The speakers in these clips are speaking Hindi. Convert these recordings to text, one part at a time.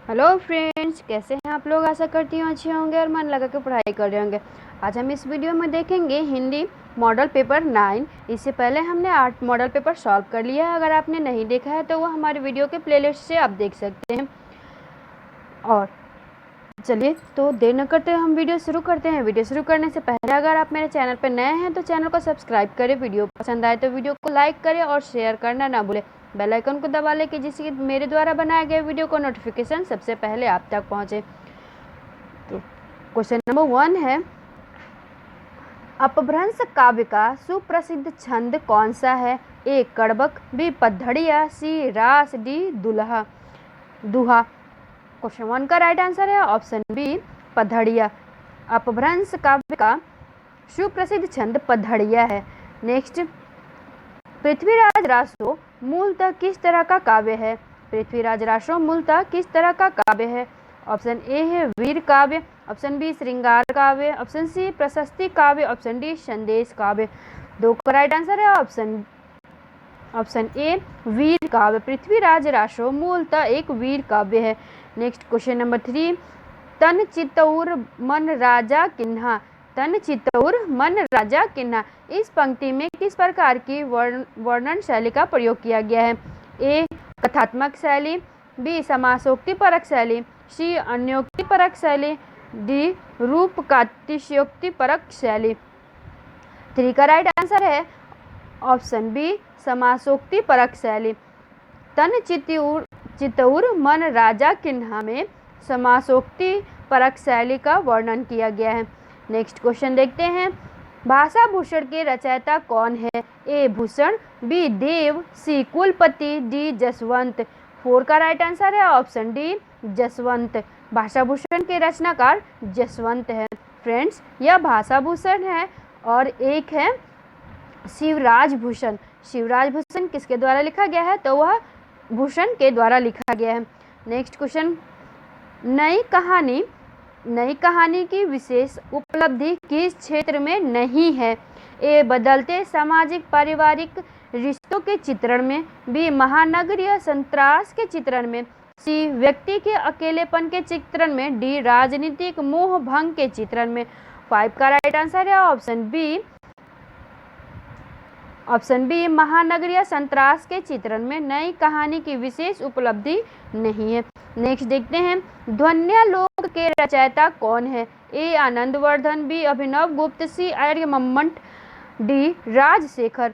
हेलो फ्रेंड्स, कैसे हैं आप लोग। आशा करती हूँ अच्छे होंगे और मन लगा के पढ़ाई कर रहे होंगे। आज हम इस वीडियो में देखेंगे हिंदी मॉडल पेपर 9। इससे पहले हमने 8 मॉडल पेपर सॉल्व कर लिया है। अगर आपने नहीं देखा है तो वो हमारे वीडियो के प्लेलिस्ट से आप देख सकते हैं। और चलिए तो देर न करते हम वीडियो शुरू करते हैं। वीडियो शुरू करने से पहले अगर आप मेरे चैनल पर नए हैं तो चैनल को सब्सक्राइब करें, वीडियो पसंद आए तो वीडियो को लाइक करें और शेयर करना ना भूलें। बेल आइकन को दबा लें कि जिससे मेरे द्वारा बनाए गए वीडियो को नोटिफिकेशन सबसे पहले आप तक पहुंचे। तो क्वेश्चन नंबर 1 है, अपभ्रंश काव्य का सुप्रसिद्ध छंद कौन सा है। ए कड़बक, बी पद्धड़िया, सी रास, डी दुल्हा दुहा। क्वेश्चन 1 का राइट आंसर है ऑप्शन बी पद्धड़िया। अपभ्रंश काव्य का सुप्रसिद्ध छंद पद्धड़िया है। नेक्स्ट, पृथ्वीराज रासो मूलतः किस तरह का काव्य है। पृथ्वीराज रासो मूलतः किस तरह का काव्य है। ऑप्शन ए है वीर काव्य, ऑप्शन बी श्रृंगार काव्य, ऑप्शन सी प्रशस्ति काव्य, ऑप्शन डी संदेश काव्य। 2 का राइट आंसर है ऑप्शन ए वीर काव्य। पृथ्वीराज रासो मूलतः एक वीर काव्य है। नेक्स्ट क्वेश्चन नंबर 3, तन चित्तौर मन राजा किन्हा। तन चित्तौर मन राजा किन्हा, इस पंक्ति में किस प्रकार की वर्णन शैली का प्रयोग किया गया है। ए कथात्मक शैली, बी समासोक्ति परक शैली, सी अन्योक्ति परक शैली, डी रूपकातिशयोक्ति परक शैली। 3 का राइट आंसर है ऑप्शन बी समासोक्ति परक शैली। तन चित्तौर मन राजा किन्हा में समासोक्ति परक शैली का वर्णन किया गया है। नेक्स्ट क्वेश्चन देखते हैं, भाषा भूषण के रचयिता कौन है। ए भूषण, बी देव, सी कुलपति, डी जसवंत। 4 का राइट आंसर है ऑप्शन डी जसवंत। भाषा भूषण के रचनाकार जसवंत है। फ्रेंड्स, यह भाषा भूषण है और एक है शिवराज भूषण। शिवराज भूषण किसके द्वारा लिखा गया है, तो वह भूषण के द्वारा लिखा गया है। नेक्स्ट क्वेश्चन, नई कहानी की विशेष उपलब्धि किस क्षेत्र में नहीं है। ए बदलते सामाजिक पारिवारिक रिश्तों के चित्रण में, बी महानगरीय संत्रास के चित्रण में, सी व्यक्ति के अकेलेपन के चित्रण में, डी राजनीतिक मोह भंग के चित्रण में। 5 का राइट आंसर है ऑप्शन बी महानगरीय संत्रास के चित्रण में नई कहानी की विशेष उपलब्धि नहीं है। नेक्स्ट देखते हैं, ध्वन्यालोक के रचयिता कौन है। ए आनंदवर्धन, बी अभिनव गुप्त, सी आर्यमम्मट, डी राजशेखर।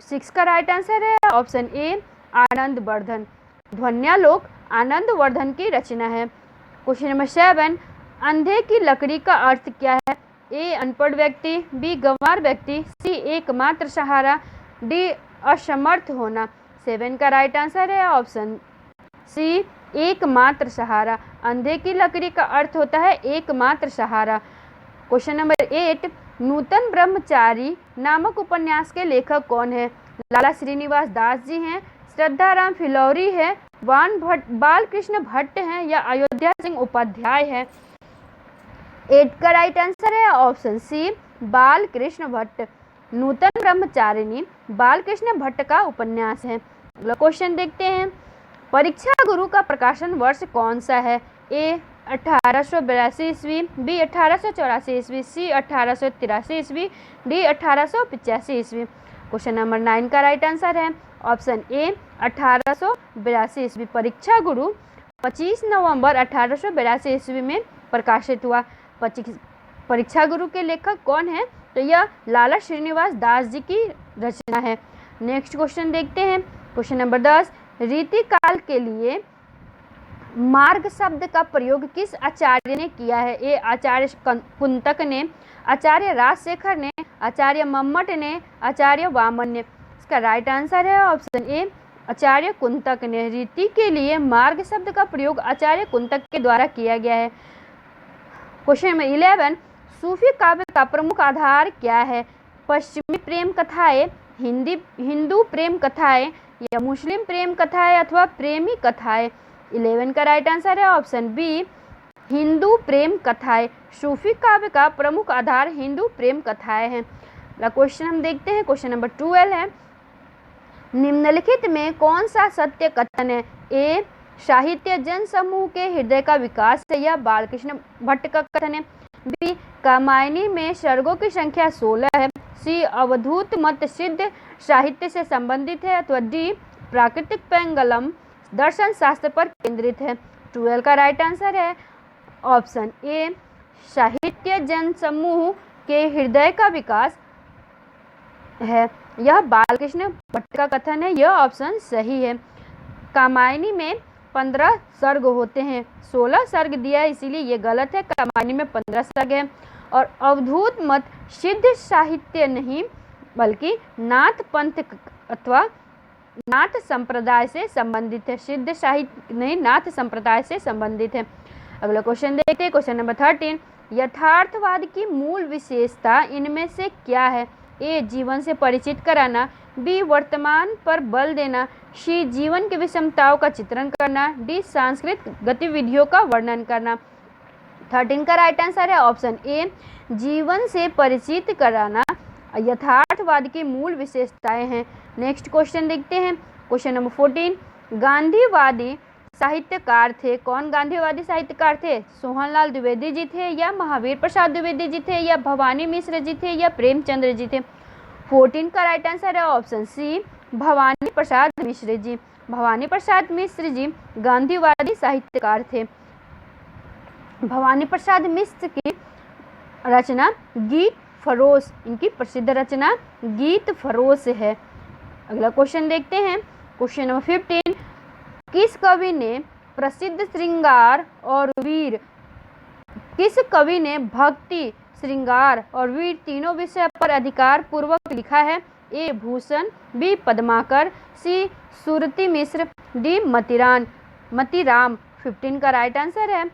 6 का राइट आंसर है ऑप्शन ए आनंदवर्धन। ध्वन्यालोक आनंदवर्धन की रचना है। क्वेश्चन नंबर 7, अंधे की लकड़ी का अर्थ क्या है। ए अनपढ़ व्यक्ति, बी गंवार व्यक्ति, सी एकमात्र सहारा, डी असमर्थ होना। 7 का राइट आंसर है ऑप्शन सी एकमात्र सहारा। अंधे की लकड़ी का अर्थ होता है एकमात्र सहारा। क्वेश्चन नंबर 8, नूतन ब्रह्मचारी नामक उपन्यास के लेखक कौन है। लाला श्रीनिवास दास जी हैं, श्रद्धाराम फिलौरी है, बालकृष्ण भट्ट हैं या अयोध्या सिंह उपाध्याय है। 8 का राइट आंसर है ऑप्शन सी बालकृष्ण भट्ट। नूतन ब्रह्मचारिणी बालकृष्ण भट्ट का उपन्यास है। अगला क्वेश्चन देखते हैं, परीक्षा गुरु का प्रकाशन वर्ष कौन सा है। ए 1882 ईस्वी, बी 1884 ईस्वी, सी 1883 ईस्वी, डी 1885 ईस्वी। क्वेश्चन नंबर 9 का राइट आंसर है ऑप्शन ए 1882 ईस्वी। परीक्षा गुरु 25 नवंबर 1882 ईस्वी में प्रकाशित हुआ। परीक्षा गुरु के लेखक कौन है, तो यह लाला श्रीनिवास दास जी की रचना है। नेक्स्ट क्वेश्चन देखते हैं, क्वेश्चन नंबर 10, रीति काल के लिए मार्ग शब्द का प्रयोग किस आचार्य ने किया है। ए आचार्य कुंतक ने, आचार्य राजशेखर ने, आचार्य मम्मट ने, आचार्य वामन ने। इसका राइट आंसर है ऑप्शन ए आचार्य कुंतक ने। रीति के लिए मार्ग शब्द का प्रयोग आचार्य कुंतक के द्वारा किया गया है। क्वेश्चन नंबर 11, सूफी काव्य का प्रमुख आधार क्या है। पश्चिमी प्रेम कथाएं, हिंदू प्रेम कथाएं या मुस्लिम प्रेम कथाएं अथवा प्रेमी कथाएं। 11 का राइट आंसर है ऑप्शन बी हिंदू प्रेम कथाएं। सूफी काव्य का प्रमुख आधार हिंदू प्रेम कथाएं हैं। अगला क्वेश्चन हम देखते हैं, क्वेश्चन नंबर 12 है, निम्नलिखित में कौन सा सत्य कथन है। ए साहित्य जन समूह के हृदय का विकास है, यह बालकृष्ण भट्ट का कथन है। बी, कामायनी में सर्गों की संख्या 16 है। सी, अवधूत मत सिद्ध साहित्य से संबंधित है। अथवा डी, प्राकृतिक पेंगलम दर्शन शास्त्र पर केंद्रित है। 12 का राइट आंसर है ऑप्शन ए, साहित्य जन समूह के हृदय का विकास है, यह बालकृष्ण भट्ट का कथन है, यह ऑप्शन सही है। कामायनी में 15 सर्ग होते हैं, 16 सर्ग दिया है इसीलिए ये गलत है। कामायनी में 15 सर्ग है। और अवधूत मत सिद्ध साहित्य नहीं बल्कि नाथ पंथ अथवा नाथ संप्रदाय से संबंधित है। सिद्ध साहित्य नहीं, नाथ संप्रदाय से संबंधित है। अगला क्वेश्चन देखते हैं, क्वेश्चन नंबर 13। यथार्थवाद की मूल विशेषता इनमें से क्या है? ए, जीवन से परिचित कराना। बी, वर्तमान पर बल देना। सी, जीवन की विषमताओं का चित्रण करना। डी, सांस्कृतिक गतिविधियों का वर्णन करना। 13 का राइट आंसर है ऑप्शन ए, जीवन से परिचित कराना यथार्थवाद की मूल विशेषताएं हैं। नेक्स्ट क्वेश्चन देखते हैं, क्वेश्चन नंबर 14। गांधीवादी साहित्यकार थे। कौन गांधीवादी साहित्यकार थे? सोहनलाल द्विवेदी जी थे, या महावीर प्रसाद द्विवेदी जी थे, या भवानी मिश्र जी थे, या प्रेमचंद्र जी थे? 14 का राइट आंसर है ऑप्शन सी, भवानी प्रसाद मिश्र जी। भवानी प्रसाद मिश्र जी गांधीवादी साहित्यकार थे। भवानी प्रसाद मिश्र की रचना गीत फरोश, इनकी प्रसिद्ध रचना गीत फरोश है। अगला क्वेश्चन देखते हैं, क्वेश्चन नंबर 15। किस कवि ने प्रसिद्ध श्रृंगार और वीर किस कवि ने भक्ति, श्रृंगार और वीर तीनों विषय पर अधिकार पूर्वक लिखा है? ए, भूषण। बी, पद्माकर। सी, सुरती मिश्र। डी, मतिराम। 15 का राइट आंसर है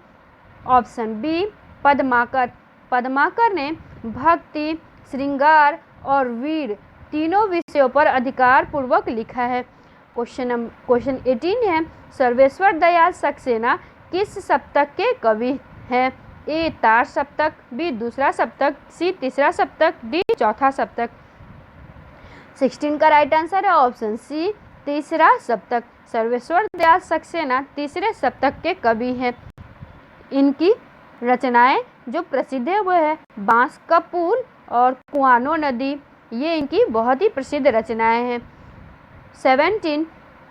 ऑप्शन बी, पद्माकर। पद्माकर ने भक्ति, श्रृंगार और वीर तीनों विषयों पर अधिकार पूर्वक लिखा है। क्वेश्चन 18 है, सर्वेश्वर दयाल सक्सेना किस सप्तक के कवि हैं? ए, तार सप्तक। बी, दूसरा सप्तक। सी, तीसरा सप्तक। डी, चौथा सप्तक। 16 का राइट आंसर है ऑप्शन सी, तीसरा सप्तक। सर्वेश्वर दयाल सक्सेना तीसरे सप्तक के कवि हैं। इनकी रचनाएं जो प्रसिद्ध है वो है बांस का पुल और कुआनो नदी, ये इनकी बहुत ही प्रसिद्ध रचनाएं हैं। 17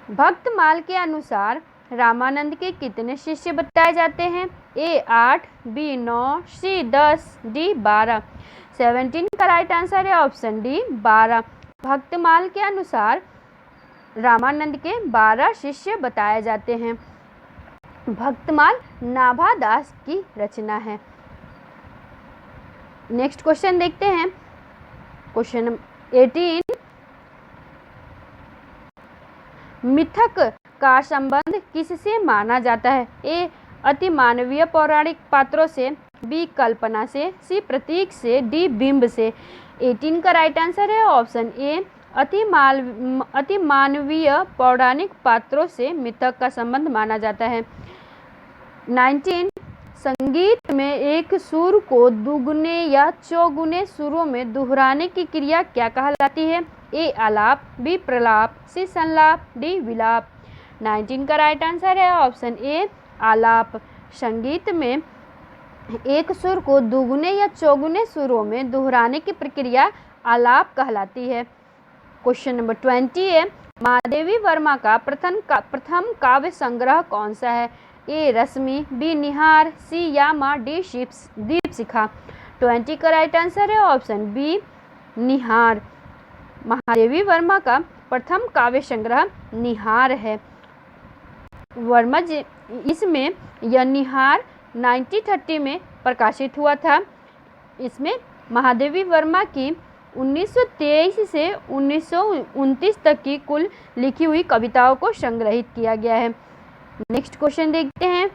भक्तमाल के अनुसार रामानंद के कितने शिष्य बताए जाते हैं? ए, 8। बी, 9। सी, 10। डी, 12। 17 का राइट आंसर है ऑप्शन डी, 12। भक्तमाल के अनुसार रामानंद के 12 शिष्य बताए जाते हैं। भक्तमाल नाभादास की रचना है। नेक्स्ट क्वेश्चन देखते हैं, क्वेश्चन 18। मिथक का संबंध किससे माना जाता है? ए, अति मानवीय पौराणिक पात्रों से। बी, कल्पना से। सी, प्रतीक से। डी, बिंब से। 18 का राइट आंसर है ऑप्शन ए, अति मानवीय पौराणिक पात्रों से मिथक का संबंध माना जाता है। 19 संगीत में एक सुर को दुगुने या चौगुने सुरों में दोहराने की क्रिया क्या कहलाती है? ए, आलाप। बी, प्रलाप। सी, संलाप। डी, विलाप। 19 का राइट आंसर है ऑप्शन ए, आलाप। संगीत में एक सुर को दुगुने या चौगुने सुरों में दोहराने की प्रक्रिया आलाप कहलाती है। क्वेश्चन नंबर 20 है, महादेवी वर्मा का प्रथम काव्य संग्रह कौन सा है? ए, रश्मि। बी, निहार। सी, यामा। डी, दीपशिखा। 20 का राइट आंसर है ऑप्शन बी, निहार। महादेवी वर्मा का प्रथम काव्य संग्रह निहार है। वर्मा जी इसमें यह निहार 1930 में प्रकाशित हुआ था। इसमें महादेवी वर्मा की 1923 से 1929 तक की कुल लिखी हुई कविताओं को संग्रहित किया गया है। नेक्स्ट क्वेश्चन देखते हैं,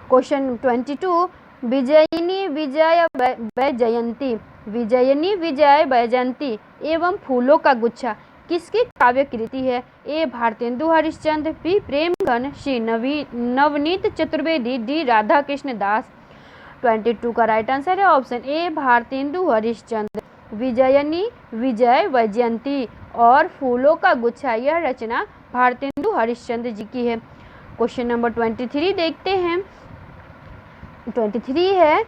क्वेश्चन 22। विजयिनी विजय वैजयंती, विजयिनी विजय वैजयंती एवं फूलों का गुच्छा किसकी काव्य कृति है? ए, भारतेंदु हरिश्चंद्र। बी, प्रेमघन। सी, नवनीत चतुर्वेदी। डी, राधा कृष्ण दास। 22 का राइट आंसर है ऑप्शन ए, भारतेंदु हरिश्चंद्र। विजयिनी विजय वैजयंती और फूलों का गुच्छा यह रचना भारतेंदु हरिश्चंद्र जी की है। क्वेश्चन नंबर 23 देखते हैं। 23 है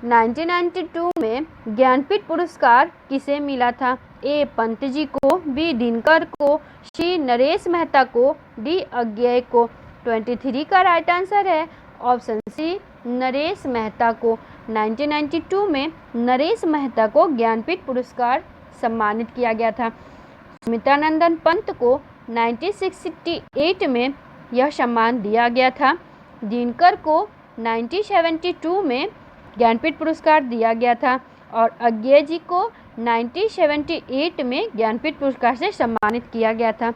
1992 में ज्ञानपीठ पुरस्कार किसे मिला था? ए पंत जी को, बी दिनकर को, सी नरेश मेहता को, डी अज्ञेय को। 23 का राइट आंसर है ऑप्शन सी नरेश मेहता को। 1992 में नरेश मेहता को ज्ञानपीठ पुरस्कार सम्मानित किया गया था। सुमित्रानंदन पंत को 1968 में यह सम्मान दिया गया था। दिनकर को 1972 में ज्ञानपीठ पुरस्कार दिया गया था और अज्ञेय जी को 1978 में ज्ञानपीठ पुरस्कार से सम्मानित किया गया था।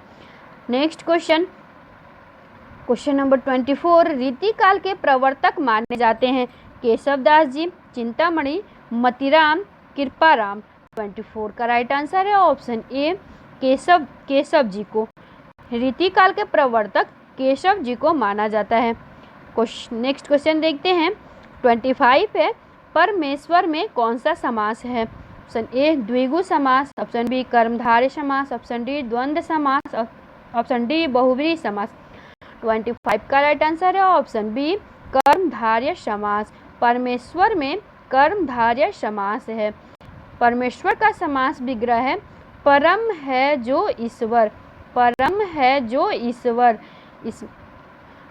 नेक्स्ट क्वेश्चन, क्वेश्चन नंबर 24, रीतिकाल के प्रवर्तक माने जाते हैं केशवदास जी, चिंतामणि, मतीराम, कृपाराम। 24 का राइट आंसर है ऑप्शन ए केशव जी को। रीतिकाल के प्रवर्तक केशव जी को माना जाता है। नेक्स्ट क्वेश्चन देखते हैं। 25 है परमेश्वर में कौन सा समास है? ऑप्शन ए द्विगु समास, ऑप्शन बी कर्मधारय समास, ऑप्शन डी द्वंद्व समास, ऑप्शन डी बहुव्रीहि समास। 25 का राइट आंसर है ऑप्शन बी कर्मधारय समास। परमेश्वर में कर्मधारय समास है। परमेश्वर का समास विग्रह है परम है जो ईश्वर, परम है जो ईश्वर। इस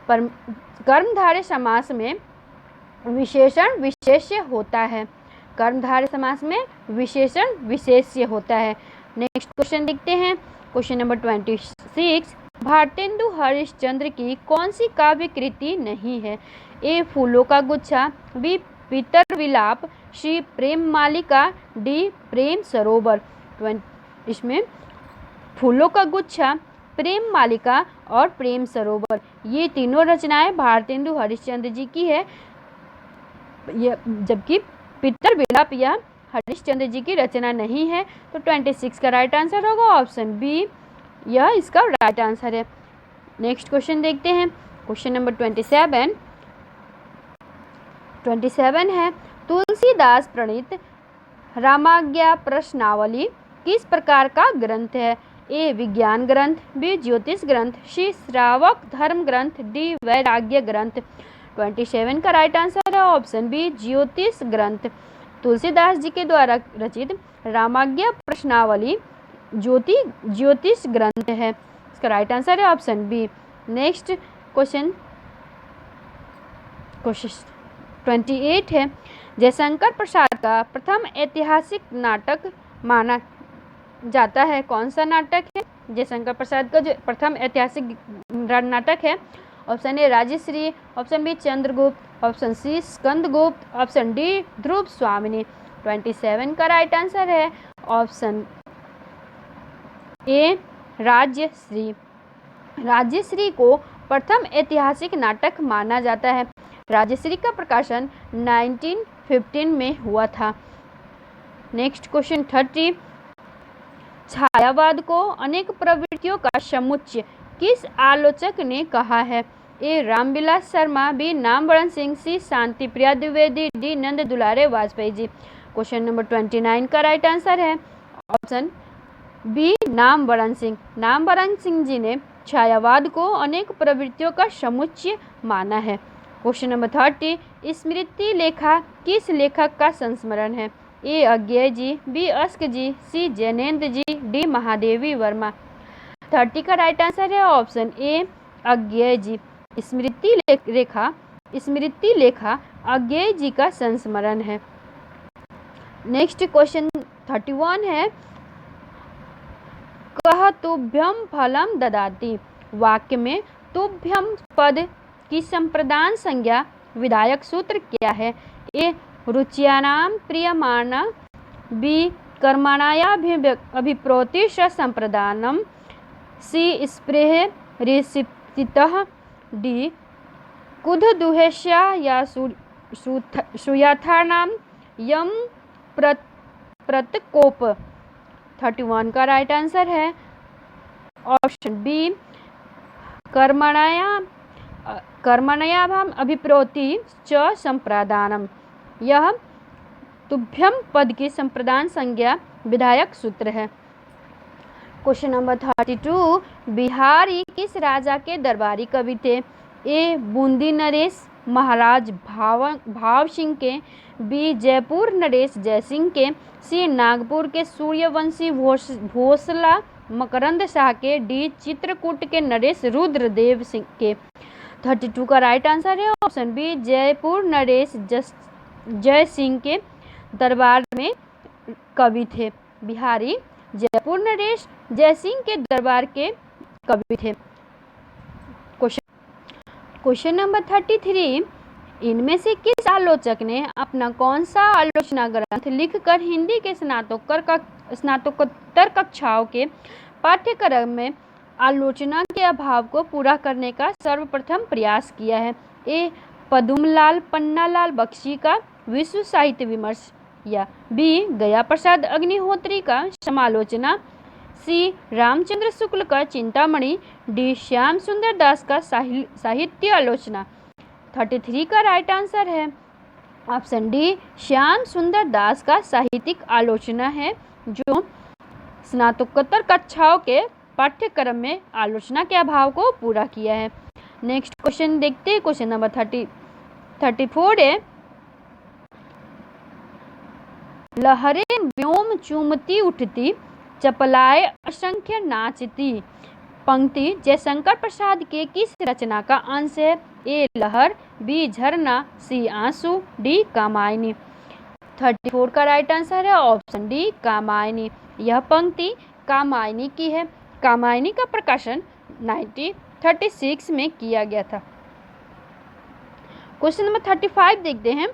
कर्मधारय समास में विशेषण विशेष्य होता है। कर्मधारय समास में विशेषण विशेष्य होता है। नेक्स्ट क्वेश्चन देखते हैं। क्वेश्चन नंबर 26, भारतेंदु हरिश्चंद्र की कौन सी काव्य कृति नहीं है? ए फूलों का गुच्छा, बी पितर विलाप, सी प्रेम मालिका, डी प्रेम सरोवर। इसमें फूलों का गुच्छा, प्रेम मालिका और प्रेम सरोवर ये तीनों रचनाएं भारतेंदु हरिश्चंद्र जी की है, जबकि पितर विलाप या हरिश्चंद्र जी की रचना नहीं है। तो 26 का राइट आंसर होगा ऑप्शन बी, यह इसका राइट आंसर है। नेक्स्ट क्वेश्चन देखते हैं। क्वेश्चन नंबर 27 है तुलसीदास प्रणीत रामाज्ञा प्रश्नावली किस प्रकार का ग्रंथ है? ए विज्ञान ग्रंथ, बी ज्योतिष ग्रंथ, सी श्रावक धर्म ग्रंथ, डी वैराग्य ग्रंथ। 27 का राइट आंसर है ऑप्शन बी ज्योतिष ग्रंथ। तुलसीदास जी के द्वारा रचित रामाज्ञा प्रश्नावली ज्योतिष ग्रंथ है। इसका राइट आंसर है ऑप्शन बी। नेक्स्ट क्वेश्चन 28 है जयशंकर प्रसाद का प्रथम ऐतिहासिक नाटक माना जाता है कौन सा नाटक है? जयशंकर प्रसाद का जो प्रथम ऐतिहासिक नाटक है, option A Rajshree, option B Chandragupta, option C Skandagupta, option D Dhruv Swamini. 27 का राइट आंसर है ऑप्शन ए राजश्री। राजश्री को प्रथम ऐतिहासिक नाटक माना जाता है। राजश्री का प्रकाशन 1915 में हुआ था। नेक्स्ट क्वेश्चन 30, छायावाद को अनेक प्रवृत्तियों का समुच्चय किस आलोचक ने कहा है? ए रामविलास शर्मा, बी नामवरण सिंह, सी शांति प्रिया द्विवेदी, डी नंद दुलारे वाजपेयी जी। क्वेश्चन नंबर 29 का राइट आंसर है ऑप्शन बी नामवरण सिंह। नामवरण सिंह जी ने छायावाद को अनेक प्रवृत्तियों का समुच्चय माना है। क्वेश्चन नंबर 30, स्मृति लेखा किस लेखक का संस्मरण है? ए अज्ञेय जी, बी अस्क जी, सी जैनेन्द्र जी, डी महादेवी वर्मा। 30 का राइट आंसर है ऑप्शन ए अज्ञेय जी। स्मृति लेखा अज्ञेय जी का संस्मरण है। नेक्स्ट क्वेश्चन 31 है कह तुभ्यम फलम ददाति। वाक्य में तुभ्यम पद की संप्रदान संज्ञा विधायक सूत्र क्या है? ए रुच्यानाम प्रियमाणा, बी कर्मणायाभिप्रोति संप्रदानम, सी स्प्रेह ऋषितः, डी कुधदुहेश्या या सुयाथानाम यम प्रतकोप। 31 का राइट आंसर है ऑप्शन बी कर्मणयाभाम अभिप्रोति च संप्रदानम। यह तुभ्यम पद की संप्रदान संज्ञा विधायक सूत्र है। क्वेश्चन नंबर 32, बिहारी किस राजा के दरबारी कवि थे? ए बूंदी नरेश महाराज भाव सिंह के, बी जयपुर नरेश जयसिंह के, सी नागपुर के सूर्यवंशी भोसला मकरंद शाह के, डी चित्रकूट के नरेश रुद्रदेव सिंह के। 32 का राइट आंसर है ऑप्शन बी जयपुर नरेश जय सिंह के दरबार में कवि थे। बिहारी जयपुर नरेश जय सिंह के दरबार के कवि थे। क्वेश्चन नंबर 33, इनमें से किस आलोचक ने अपना कौन सा आलोचना ग्रंथ लिखकर हिंदी के स्नातकोत्तर कक्षाओं के पाठ्यक्रम में आलोचना के अभाव को पूरा करने का सर्वप्रथम प्रयास किया है? ए पद्मलाल पन्नालाल बख्शी का विश्व साहित्य विमर्श, या बी गया प्रसाद अग्निहोत्री का समालोचना, सी रामचंद्र शुक्ल का चिंतामणि, डी श्याम सुंदर दास का साहित्य आलोचना। 33 का राइट आंसर है ऑप्शन डी श्याम सुंदर दास का साहित्यिक आलोचना है, जो स्नातकोत्तर कक्षाओं के पाठ्यक्रम में आलोचना के अभाव को पूरा किया है। नेक्स्ट क्वेश्चन देखते हैं। क्वेश्चन नंबर 34 है, लहरें व्योम चूमती उठती, चपलाए असंख्य नाचती। पंक्ति जयशंकर प्रसाद के किस रचना का अंश है? ए लहर, बी झरना, सी आंसू, डी कामायनी। 34 का राइट आंसर है ऑप्शन डी कामायनी। यह पंक्ति कामायनी की है। कामायनी का प्रकाशन 1936 में किया गया था। क्वेश्चन नंबर 35 देखते हैं।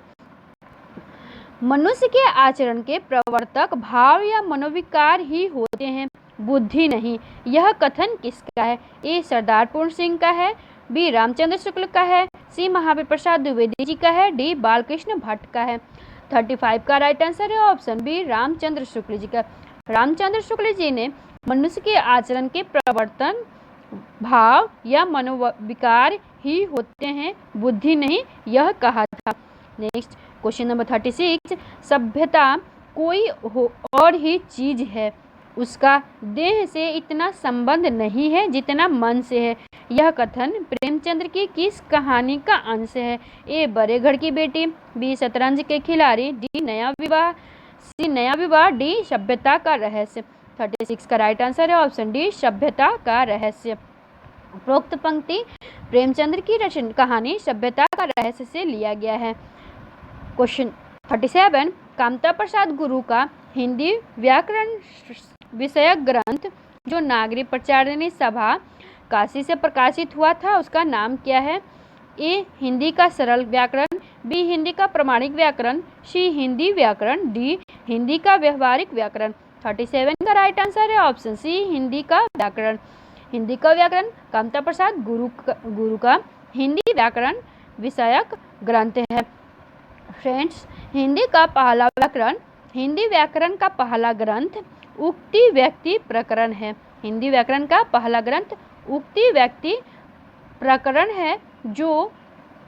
मनुष्य के आचरण के प्रवर्तक भाव या मनोविकार ही होते हैं, बुद्धि नहीं। यह कथन किसका है? ए सरदार पूर्ण सिंह का है, बी रामचंद्र शुक्ल का है, सी महावीर प्रसाद द्विवेदी जी का है, डी बालकृष्ण भट्ट का है। 35 का राइट आंसर है ऑप्शन बी रामचंद्र शुक्ल जी का। रामचंद्र शुक्ल जी ने मनुष्य के आचरण के प्रवर्तन भाव या मनोविकार ही होते हैं, बुद्धि नहीं, यह कहा था। नेक्स्ट क्वेश्चन नंबर 36, सभ्यता कोई और ही चीज है, उसका देह से इतना संबंध नहीं है जितना मन से है। यह कथन प्रेमचंद्र की किस कहानी का अंश है? ए बड़े घर की बेटी, बी शतरंज के खिलाड़ी, डी नया विवाह, सी नया विवाह, डी सभ्यता का रहस्य। 36 का राइट आंसर है ऑप्शन डी सभ्यता का रहस्य। उपरोक्त पंक्ति प्रेमचंद्र की रचना कहानी सभ्यता का रहस्य से लिया गया है। क्वेश्चन 37, कामता प्रसाद गुरु का हिंदी व्याकरण विषयक ग्रंथ जो नागरिक प्रचारिणी सभा काशी से प्रकाशित हुआ था, उसका नाम क्या है? ए हिंदी का सरल व्याकरण, बी हिंदी का प्रमाणिक व्याकरण, सी हिंदी व्याकरण, डी हिंदी का व्यवहारिक व्याकरण। 37 का राइट आंसर है ऑप्शन सी हिंदी का व्याकरण। हिंदी का व्याकरण कामता प्रसाद गुरु का हिंदी व्याकरण विषयक ग्रंथ है। फ्रेंड्स, हिंदी व्याकरण का पहला ग्रंथ उक्ति व्यक्ति प्रकरण है। हिंदी व्याकरण का पहला ग्रंथ उक्ति व्यक्ति प्रकरण है, जो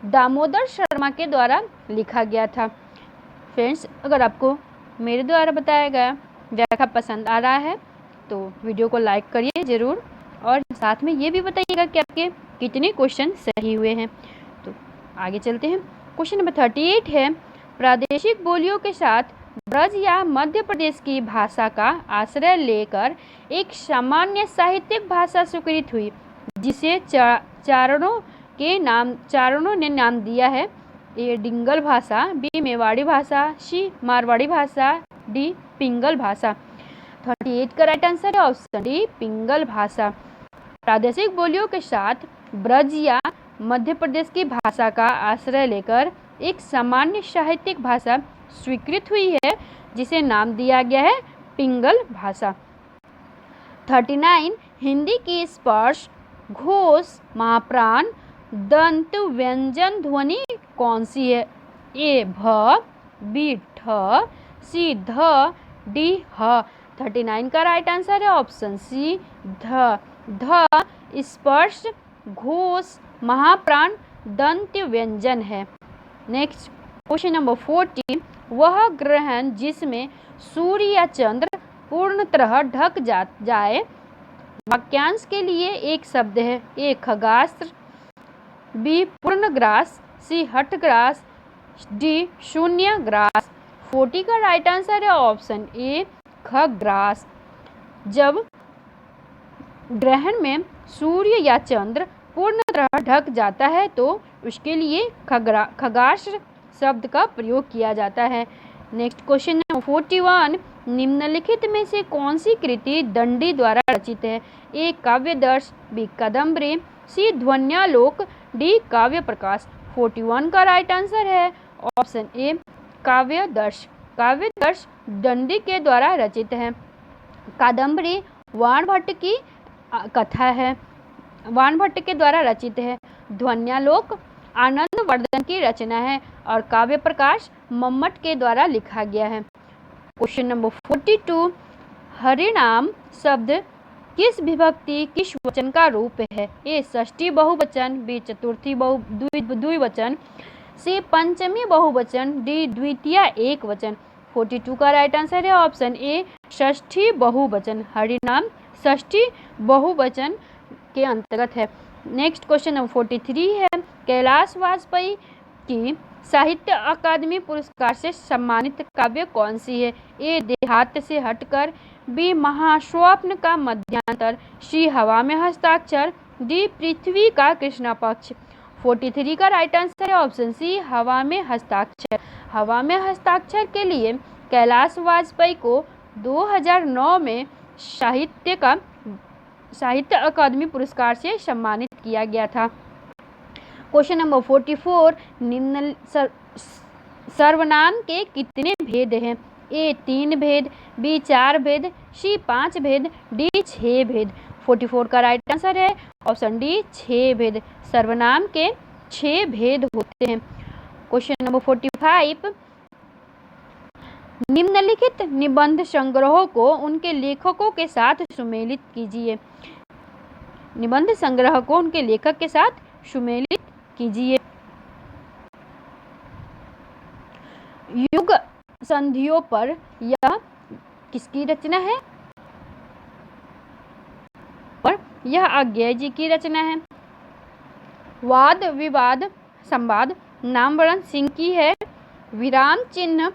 दामोदर शर्मा के द्वारा लिखा गया था। फ्रेंड्स, अगर आपको मेरे द्वारा बताया गया व्याख्या पसंद आ रहा है तो वीडियो को लाइक करिए ज़रूर, और साथ में ये भी बताइएगा कि आपके कितने क्वेश्चन सही हुए हैं। तो आगे चलते हैं। क्वेश्चन नंबर 38 है, प्रादेशिक बोलियों के साथ ब्रज या मध्य प्रदेश की भाषा का आश्रय लेकर एक सामान्य साहित्यिक भाषा स्वीकृत हुई, जिसे चारणों ने नाम दिया है। ए डिंगल भाषा, बी मेवाड़ी भाषा, सी मारवाड़ी भाषा, डी पिंगल भाषा। 38 का राइट आंसर है ऑप्शन डी पिंगल भाषा। प्रादेशिक बोलियों के साथ ब्रज या मध्य प्रदेश की भाषा का आश्रय लेकर एक सामान्य साहित्यिक भाषा स्वीकृत हुई है, जिसे नाम दिया गया है पिंगल भाषा। 39, हिंदी की स्पर्श, घोष, महाप्राण, दंत व्यंजन ध्वनि कौन सी है? ए भ, बी ठ, सी ध, डी ह। 39 का राइट आंसर है ऑप्शन सी ध। ध स्पर्श, घोष, महाप्राण, दंत व्यंजन है। नेक्स्ट क्वेश्चन नंबर 40, वह ग्रहण जिसमें सूर्य या चंद्र पूर्णतः ढक जाए, वाक्यांश के लिए एक शब्द है। ए खगास्त्र, बी पूर्णग्रास, सी हठग्रास, डी शून्य ग्रास। 40 का राइट आंसर है ऑप्शन ए खग्रास। जब ग्रहण में सूर्य या चंद्र पूर्णतः ढक जाता है तो उसके लिए खगाश शब्द का प्रयोग किया जाता है। नेक्स्ट क्वेश्चन नंबर 41, निम्नलिखित में से कौन सी कृति दंडी द्वारा रचित है? ए काव्यदर्श, बी कादम्बरी, सी ध्वन्यालोक, डी काव्य प्रकाश। 41 का राइट आंसर है ऑप्शन ए काव्यदर्श। काव्यदर्श दंडी के द्वारा रचित है। कादम्बरी वाणभट्ट की कथा है, वाणभट्ट के द्वारा रचित है। ध्वन्यालोक आनंदवर्धन की रचना है और काव्य प्रकाश मम्मट के द्वारा लिखा गया है। क्वेश्चन नंबर 42, हरिनाम शब्द किस विभक्ति किस वचन का रूप है? ए षष्ठी बहुवचन, बी चतुर्थी द्विवचन, सी पंचमी बहुवचन, डी द्वितीय एक वचन। 42 का राइट आंसर है ऑप्शन ए षष्ठी बहुवचन। हरिनाम षष्ठी बहुवचन के अंतर्गत है। नेक्स्ट क्वेश्चन नंबर 43 है, कैलाश वाजपेयी की साहित्य अकादमी पुरस्कार से सम्मानित काव्य कौन सी है? ए देहात से हटकर, बी महास्वप्न का मध्यांतर, सी हवा में हस्ताक्षर, डी पृथ्वी का कृष्णा पक्ष। 43 का राइट आंसर है ऑप्शन सी हवा में हस्ताक्षर। हवा में हस्ताक्षर के लिए कैलाश वाजपेयी को 2009 में साहित्य अकादमी पुरस्कार से सम्मानित किया गया था। क्वेश्चन नंबर 44, निम्न सर्वनाम के कितने भेद हैं? ए 3 भेद, बी 4 भेद, सी 5 भेद, डी 6 भेद। 44 का राइट आंसर है ऑप्शन डी 6 भेद। सर्वनाम के 6 भेद होते हैं। क्वेश्चन नंबर 45, निम्नलिखित निबंध संग्रहों को उनके लेखकों के साथ सुमेलित कीजिए। निबंध संग्रह को उनके लेखक के साथ सुमेलित कीजिए। युग संधियों पर यह किसकी रचना है? पर यह अज्ञेय जी की रचना है। वाद विवाद संवाद नामवरण सिंह की है। विराम चिन्ह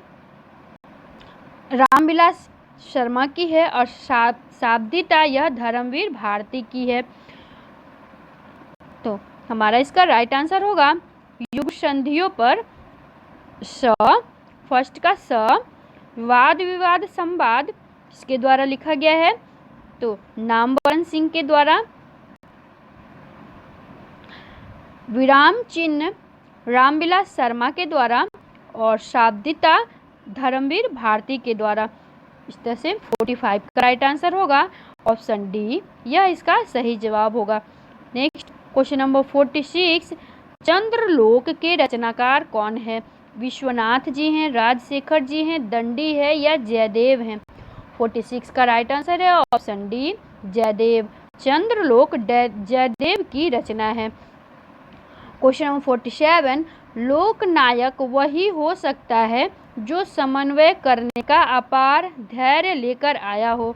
रामविलास शर्मा की है और शाब्दिता यह धर्मवीर भारती की है। तो हमारा इसका राइट आंसर होगा युग संधियों पर स, फर्स्ट का स, वाद विवाद संवाद इसके द्वारा लिखा गया है तो नामवरण सिंह के द्वारा, विराम चिन्ह रामविलास शर्मा के द्वारा और शाब्दिता धर्मवीर भारती के द्वारा। इस तरह से 45 का राइट आंसर होगा ऑप्शन डी, यह इसका सही जवाब होगा। नेक्स्ट क्वेश्चन नंबर 46, चंद्रलोक के रचनाकार कौन है? विश्वनाथ जी हैं, राजशेखर जी हैं, दंडी है या जयदेव हैं? 46 का राइट आंसर है ऑप्शन डी जयदेव। चंद्रलोक जयदेव की रचना है। क्वेश्चन नंबर 47, लोकनायक वही हो सकता है जो समन्वय करने का अपार धैर्य लेकर आया हो।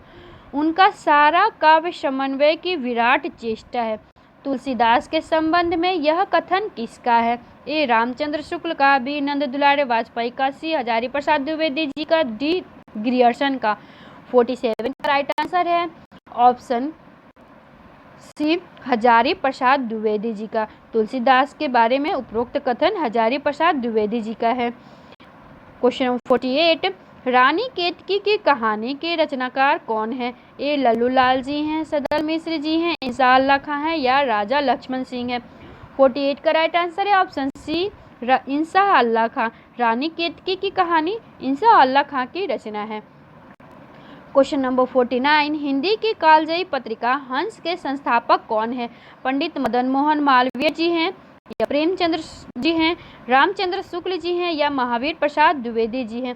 उनका सारा काव्य समन्वय की विराट चेष्टा है। तुलसीदास के संबंध में यह कथन किसका है? ए रामचंद्र शुक्ल का, बी नंद दुलारे वाजपेयी का, सी हजारी प्रसाद द्विवेदी जी का, डी ग्रियर्सन का। 47 का राइट आंसर है ऑप्शन सी हजारी प्रसाद द्विवेदी जी का। तुलसीदास के बारे में उपरोक्त कथन हजारी प्रसाद द्विवेदी जी का है। क्वेश्चन नंबर 48, रानी केतकी की कहानी के रचनाकार कौन है? ए लल्लूलाल जी हैं, सदल मिश्र जी हैं, इंसा अल्लाह खां हैं या राजा लक्ष्मण सिंह है। 48 का राइट आंसर है ऑप्शन सी इंसा अल्लाह खां। रानी केतकी की कहानी इंसा अल्लाह खां की रचना है। क्वेश्चन नंबर 49, हिंदी की कालजयी पत्रिका हंस के संस्थापक कौन है? पंडित मदन मोहन मालवीय जी हैं या प्रेमचंद्र जी हैं, रामचंद्र शुक्ल जी हैं या महावीर प्रसाद द्विवेदी जी हैं।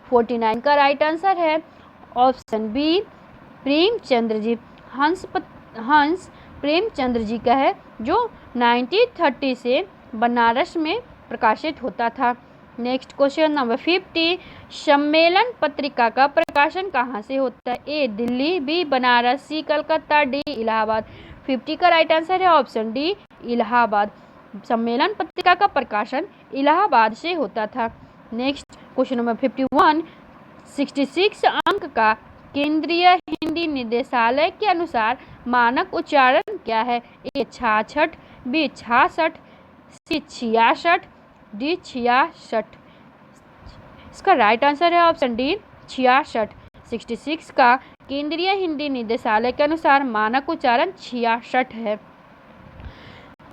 49 का राइट आंसर है ऑप्शन बी प्रेमचंद्र जी। हंस प्रेमचंद्र जी का है जो 1930 से बनारस में प्रकाशित होता था। नेक्स्ट क्वेश्चन नंबर 50, सम्मेलन पत्रिका का प्रकाशन कहाँ से होता है? ए दिल्ली, बी बनारस, सी कलकत्ता, डी इलाहाबाद। 50 का राइट आंसर है ऑप्शन डी इलाहाबाद। सम्मेलन पत्रिका का प्रकाशन इलाहाबाद से होता था। नेक्स्ट क्वेश्चन नंबर 51, 66 अंक का केंद्रीय हिंदी निदेशालय के अनुसार मानक उच्चारण क्या है? ए 66, बी 66, सी 66, डी 66। इसका राइट आंसर है ऑप्शन डी 66। 66 का केंद्रीय हिंदी निदेशालय के अनुसार मानक उच्चारण 66 है।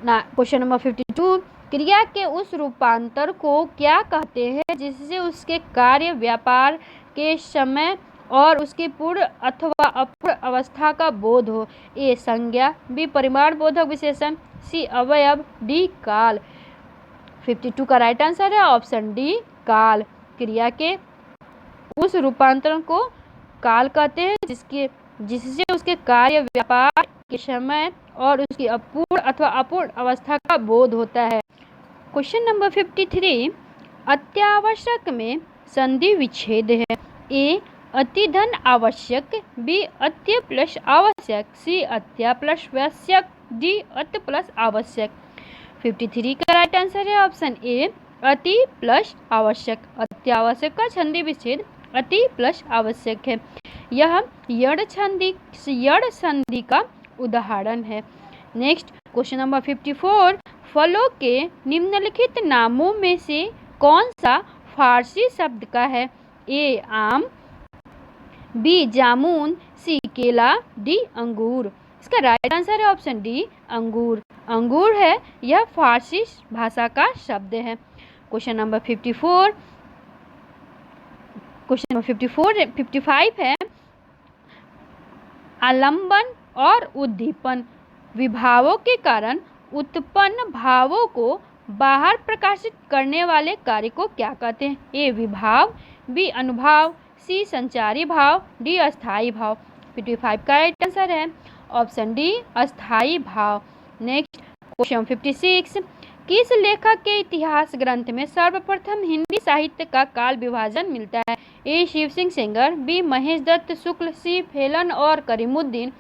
क्वेश्चन नंबर 52, क्रिया के उस रूपांतर को क्या कहते हैं जिससे उसके कार्य व्यापार के समय और उसकी पूर्ण अथवा अपूर्ण अवस्था का बोध हो? ए संज्ञा, बी परिमाण बोधक विशेषण, सी अवयव, डी काल। 52 का राइट आंसर है ऑप्शन डी काल। क्रिया के उस रूपांतरण को काल कहते हैं जिससे उसके कार्य व्यापार के समय और उसकी अपूर्ण अथवा अपूर्ण अवस्था का बोध होता है। क्वेश्चन नंबर 53, अत्यावश्यक में संधि विच्छेद है। ए अतिधन आवश्यक, बी अत्य प्लस आवश्यक, सी अत्या प्लस आवश्यक, डी अत्य प्लस आवश्यक। 53 का राइट आंसर है ऑप्शन ए अति प्लस आवश्यक। अत्यावश्यक का संधि विच्छेद अति प्लस आवश्यक है। यह यड़ संधि का उदाहरण है। नेक्स्ट क्वेश्चन नंबर 54, फलों के निम्नलिखित नामों में से कौन सा फारसी शब्द का है? ए आम, बी जामुन, सी केला, डी अंगूर। इसका राइट आंसर है ऑप्शन डी अंगूर। अंगूर है यह फारसी भाषा का शब्द है। क्वेश्चन नंबर 55 है, आलंबन और उद्दीपन विभावों के कारण उत्पन्न भावों को बाहर प्रकाशित करने वाले कार्य को क्या कहते हैं? ए विभाव, बी अनुभाव, सी संचारी भाव, डी अस्थायी भाव। 55 का राइट आंसर है ऑप्शन डी अस्थायी भाव। नेक्स्ट क्वेश्चन 56, किस लेखक के इतिहास ग्रंथ में सर्वप्रथम हिंदी साहित्य का काल विभाजन मिलता है? ए शिव सिंह सेंगर, बी महेश दत्त शुक्ल, सी फेलन और करीमुद्दीन,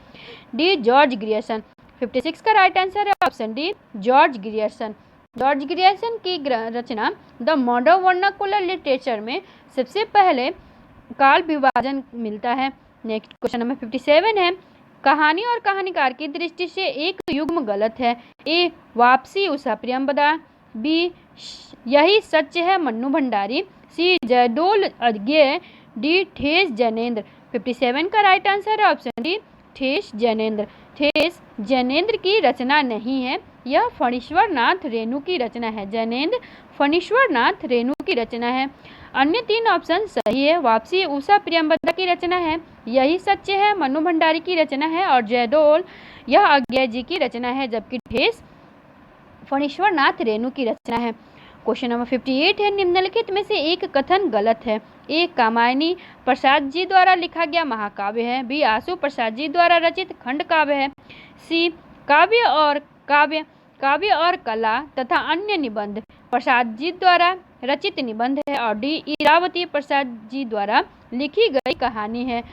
डी जॉर्ज ग्रियर्सन। 56 का राइट आंसर है option D George Grierson. George Grierson की रचना द मॉडर्न वर्नाकुलर लिटरेचर में सबसे पहले काल विभाजन मिलता है। नेक्स्ट क्वेश्चन नंबर 57 है, कहानी और कहानीकार की दृष्टि से एक युग्म गलत है। ए वापसी उषा प्रियंवदा, बी यही सच है मन्नू भंडारी, सी जयदोल अज्ञेय, डी ठेस जैनेन्द्र। 57 का राइट आंसर है ऑप्शन डी ठेस जैनेन्द्र। ठेस जैनेन्द्र की रचना नहीं है, यह फणीश्वर नाथ रेणु की रचना है। जैनेन्द्र फणीश्वर नाथ रेणु की रचना है। अन्य तीन ऑप्शन सही है। वापसी उषा प्रियंवदा की रचना है, यही सच्चे है मनु भंडारी की रचना है और जयदोल यह अज्ञेय जी की रचना है, जबकि ठेस फणीश्वर नाथ रेणु की रचना है। क्वेश्चन नंबर 58 है, निम्नलिखित में से एक कथन गलत है। ए कामायनी प्रसाद जी द्वारा लिखा गया महाकाव्य है, बी आशु प्रसाद जी द्वारा रचित खंड काव्य है, सी काव्य और कला तथा अन्य निबंध प्रसाद जी द्वारा रचित निबंध है, और डी इरावती प्रसाद जी द्वारा लिखी गई कहानी है।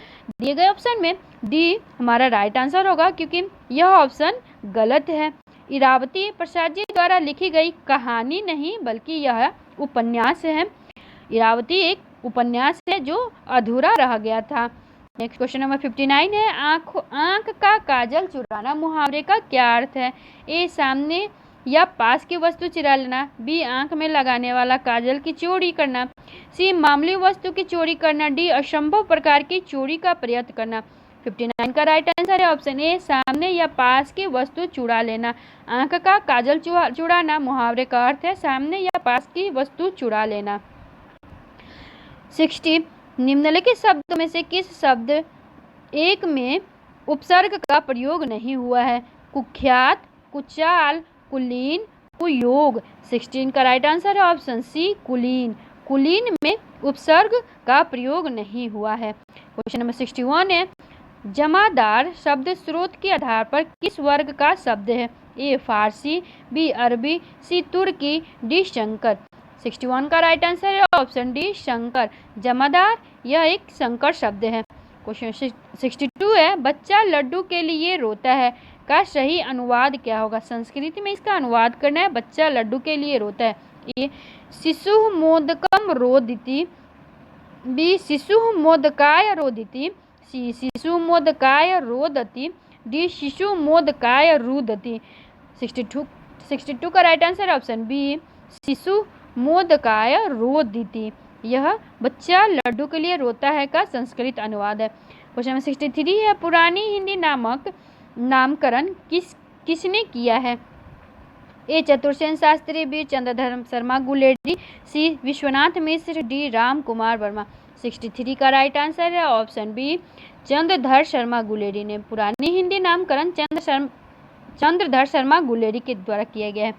दिए गए ऑप्शन में डी हमारा राइट आंसर होगा, क्योंकि यह ऑप्शन गलत है। इरावती प्रसाद जी द्वारा लिखी गई कहानी नहीं, बल्कि यह उपन्यास है। इरावती एक उपन्यास है जो अधूरा रह गया था। नेक्स्ट क्वेश्चन नंबर 59 है, आंख का काजल चुराना मुहावरे का क्या अर्थ है? ए सामने या पास की वस्तु चुरा लेना, बी आंख में लगाने वाला काजल की चोरी करना, सी मामूली वस्तु की चोरी करना, डी असंभव प्रकार की चोरी का प्रयत्न करना। 59 का राइट आंसर है ऑप्शन ए सामने या पास की वस्तु चुरा लेना। आंख का काजल चुराना मुहावरे का अर्थ है सामने या पास की वस्तु चुरा लेना। 60 निम्नलिखित शब्दों में से किस शब्द एक में उपसर्ग का प्रयोग नहीं हुआ है? कुख्यात, कुचाल, कुलीन, कुयोग। 16 का राइट आंसर है ऑप्शन सी कुलीन। कुलीन में उपसर्ग का प्रयोग नहीं हुआ है। क्वेश्चन नंबर 61 है, जमादार शब्द स्रोत के आधार पर किस वर्ग का शब्द है? ए फारसी, बी अरबी, सी तुर्की, डी शंकर। 61 का राइट आंसर है ऑप्शन डी शंकर। जमादार यह एक संकर शब्द है। क्वेश्चन 62 है, बच्चा लड्डू के लिए रोता है, का सही अनुवाद क्या होगा? संस्कृत में इसका अनुवाद करना है, बच्चा लड्डू के लिए रोता है। ए शिशुः मोदकम रोदिति, बी शिशुः मोदकाय रोदिति, सी शिशु मोदकाय रोदति, डी शिशु मोदकाय रुदति। 62 का राइट आंसर ऑप्शन बी शिशु मोदकाय रोदिति। यह बच्चा लड्डू के लिए रोता है का संस्कृत अनुवाद है। क्वेश्चन नंबर 63 है, पुरानी हिंदी नामक नामकरण किसने किया है? ए चतुर्सेन शास्त्री, बी चंद्रधर शर्मा गुलेरी, सी विश्वनाथ मिश्र, डी राम कुमार वर्मा। 63 का राइट आंसर है ऑप्शन बी चंद्रधर शर्मा गुलेरी ने पुरानी हिंदी नामकरण चंद्रधर शर्मा गुलेरी के द्वारा किया गया है।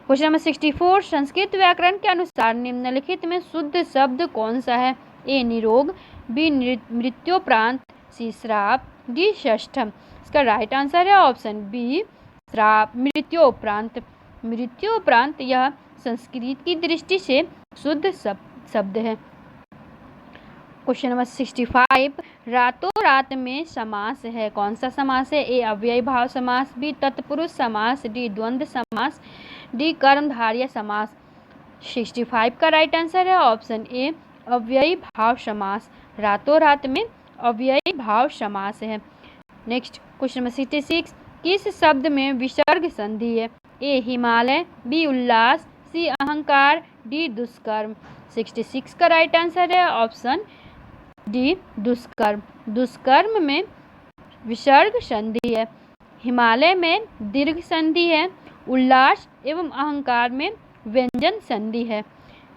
क्वेश्चन नंबर 64, संस्कृत व्याकरण के अनुसार निम्नलिखित में शुद्ध शब्द कौन सा है? ए निरोग, बी मृत्योपरांत, सी श्राप, डी षष्ठम। इसका राइट आंसर है ऑप्शन बी श्राप, मृत्योपरांत। मृत्योपरांत यह संस्कृत की दृष्टि से शुद्ध शब्द है। क्वेश्चन नंबर 65, रातों रात में समास है, कौन सा समास है? ए अव्ययी भाव समास, बी तत्पुरुष समास, डी द्वंद्व समास, डी कर्मधारय समास। 65 का राइट आंसर है ऑप्शन ए अव्ययी भाव समास। रातों रात में अव्ययी भाव समास है। नेक्स्ट क्वेश्चन नंबर 66, किस शब्द में विसर्ग संधि है? ए हिमालय, बी उल्लास, सी अहंकार, डी दुष्कर्म। 66 का राइट आंसर है ऑप्शन डी दुष्कर्म। दुष्कर्म में विसर्ग संधि है, हिमालय में दीर्घ संधि है, उल्लास एवं अहंकार में व्यंजन संधि है।